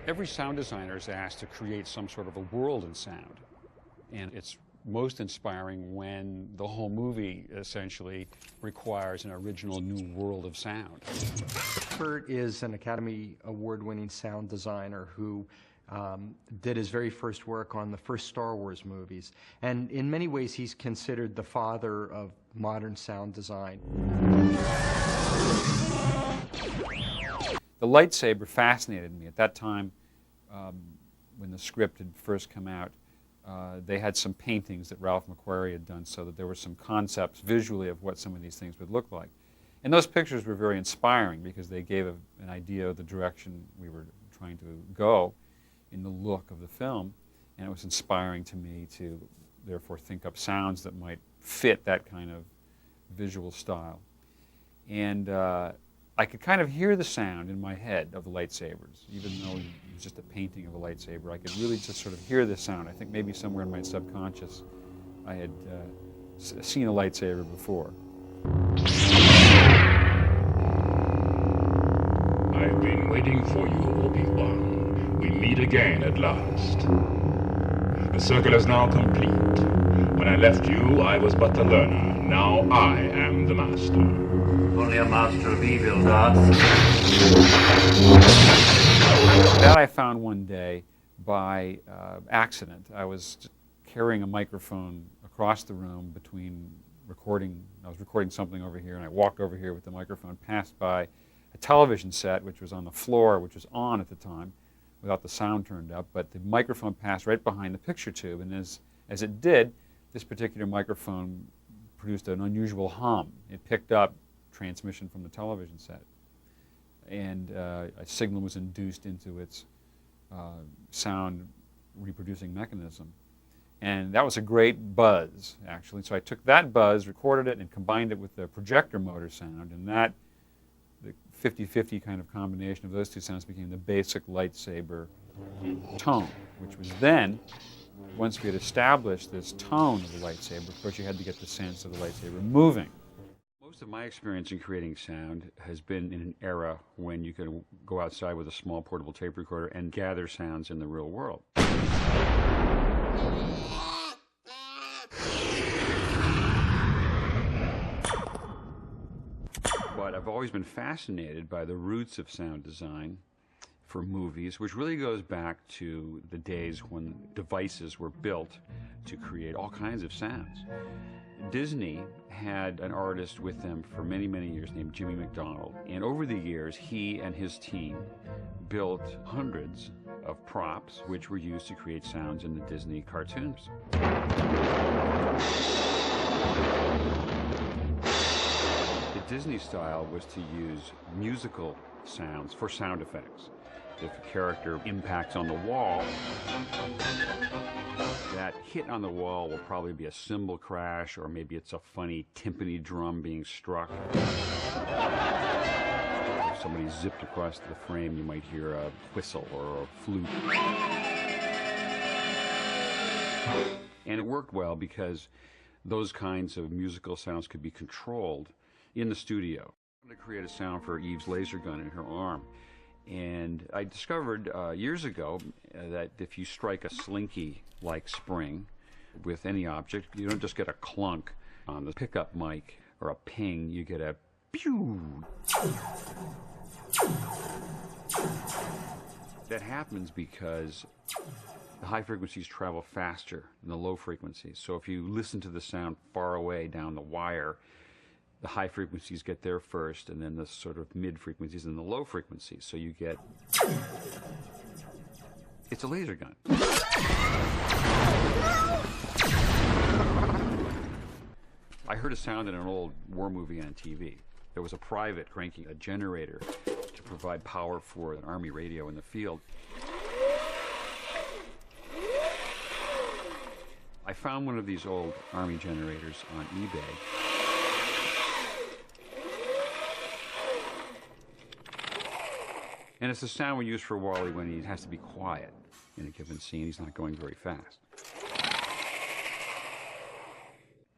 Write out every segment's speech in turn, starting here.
Every sound designer is asked to create some sort of a world in sound. And it's most inspiring when the whole movie essentially requires an original new world of sound. Burtt is an Academy Award-winning sound designer who did his very first work on the first Star Wars movies. And in many ways, he's considered the father of modern sound design. The lightsaber fascinated me. At that time, when the script had first come out, they had some paintings that Ralph McQuarrie had done, so that there were some concepts visually of what some of these things would look like. And those pictures were very inspiring because they gave an idea of the direction we were trying to go in the look of the film, and it was inspiring to me to therefore think up sounds that might fit that kind of visual style. And I could kind of hear the sound in my head of the lightsabers, even though it was just a painting of a lightsaber. I could really just sort of hear the sound. I think maybe somewhere in my subconscious I had seen a lightsaber before. I've been waiting for you, Obi-Wan. We meet again at last. The circle is now complete. When I left you, I was but a learner. Now I am the master. Only a master of evil, Darth. That I found one day by accident. I was carrying a microphone across the room between recording. I was recording something over here, and I walked over here with the microphone, passed by a television set, which was on the floor, which was on at the time, without the sound turned up, but the microphone passed right behind the picture tube, and as it did, this particular microphone produced an unusual hum. It picked up transmission from the television set, and a signal was induced into its sound reproducing mechanism. And that was a great buzz, actually. So I took that buzz, recorded it, and combined it with the projector motor sound, and that, the 50-50 kind of combination of those two sounds became the basic lightsaber tone, which was then, once we had established this tone of the lightsaber, of course you had to get the sense of the lightsaber moving. Most of my experience in creating sound has been in an era when you could go outside with a small portable tape recorder and gather sounds in the real world. But I've always been fascinated by the roots of sound design for movies, which really goes back to the days when devices were built to create all kinds of sounds. Disney had an artist with them for many, many years named Jimmy McDonald, and over the years he and his team built hundreds of props which were used to create sounds in the Disney cartoons. The Disney style was to use musical sounds for sound effects. If a character impacts on the wall, that hit on the wall will probably be a cymbal crash, or maybe it's a funny timpani drum being struck. If somebody zipped across the frame, you might hear a whistle or a flute. And it worked well because those kinds of musical sounds could be controlled in the studio. I'm going to create a sound for Eve's laser gun in her arm. And I discovered years ago that if you strike a slinky-like spring with any object, you don't just get a clunk on the pickup mic or a ping, you get a pew. That happens because the high frequencies travel faster than the low frequencies. So if you listen to the sound far away down the wire, the high frequencies get there first, and then the sort of mid frequencies and the low frequencies. So you get, it's a laser gun. I heard a sound in an old war movie on TV. There was a private cranking a generator to provide power for an army radio in the field. I found one of these old army generators on eBay. And it's the sound we use for Wally when he has to be quiet in a given scene. He's not going very fast.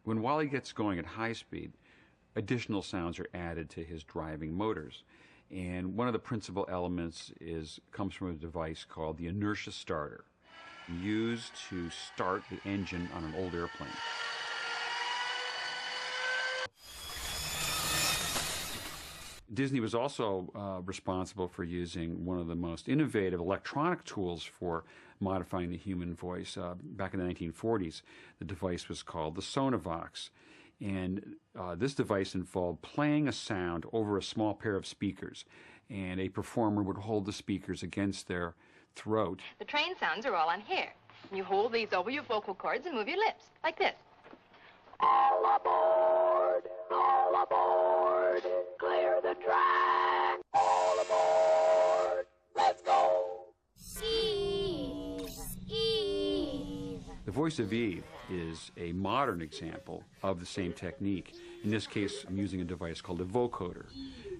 When Wally gets going at high speed, additional sounds are added to his driving motors. And one of the principal elements comes from a device called the inertia starter, used to start the engine on an old airplane. Disney was also responsible for using one of the most innovative electronic tools for modifying the human voice. Back in the 1940s, the device was called the Sonovox. And this device involved playing a sound over a small pair of speakers, and a performer would hold the speakers against their throat. The train sounds are all on here. You hold these over your vocal cords and move your lips, like this. All aboard! All aboard! Clear the track! All aboard! Let's go! Eve, Eve. The voice of Eve is a modern example of the same technique. In this case, I'm using a device called a vocoder,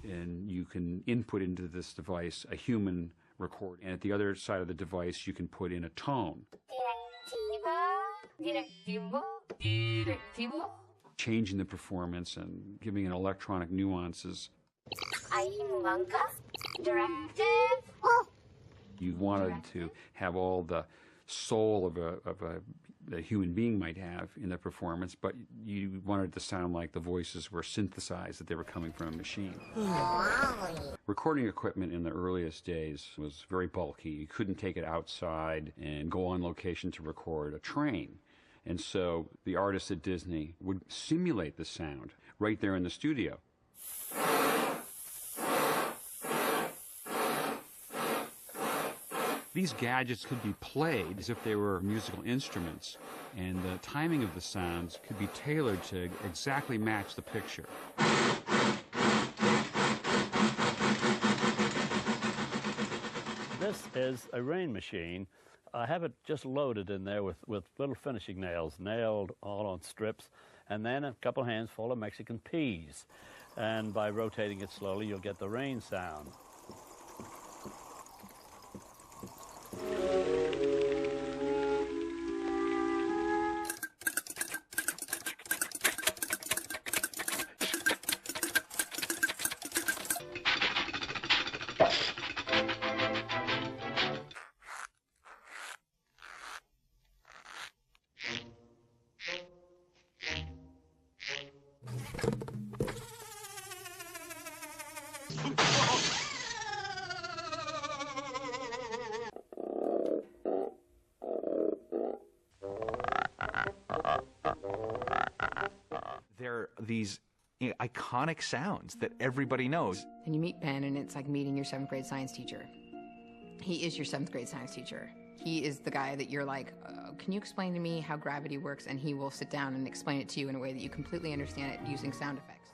and you can input into this device a human recording, and at the other side of the device you can put in a tone. Directivo, directivo. Changing the performance and giving it electronic nuances. Directive. You wanted to have all the soul of a human being might have in the performance, but you wanted it to sound like the voices were synthesized, that they were coming from a machine. Recording equipment in the earliest days was very bulky. You couldn't take it outside and go on location to record a train. And so the artists at Disney would simulate the sound right there in the studio. These gadgets could be played as if they were musical instruments, and the timing of the sounds could be tailored to exactly match the picture. This is a rain machine. I have it just loaded in there with little finishing nails, nailed all on strips, and then a couple hands full of Mexican peas. And by rotating it slowly, you'll get the rain sound. They're these iconic sounds that everybody knows. And you meet Ben, and it's like meeting your 7th grade science teacher. He is your 7th grade science teacher. He is the guy that you're like, can you explain to me how gravity works? And he will sit down and explain it to you in a way that you completely understand it using sound effects.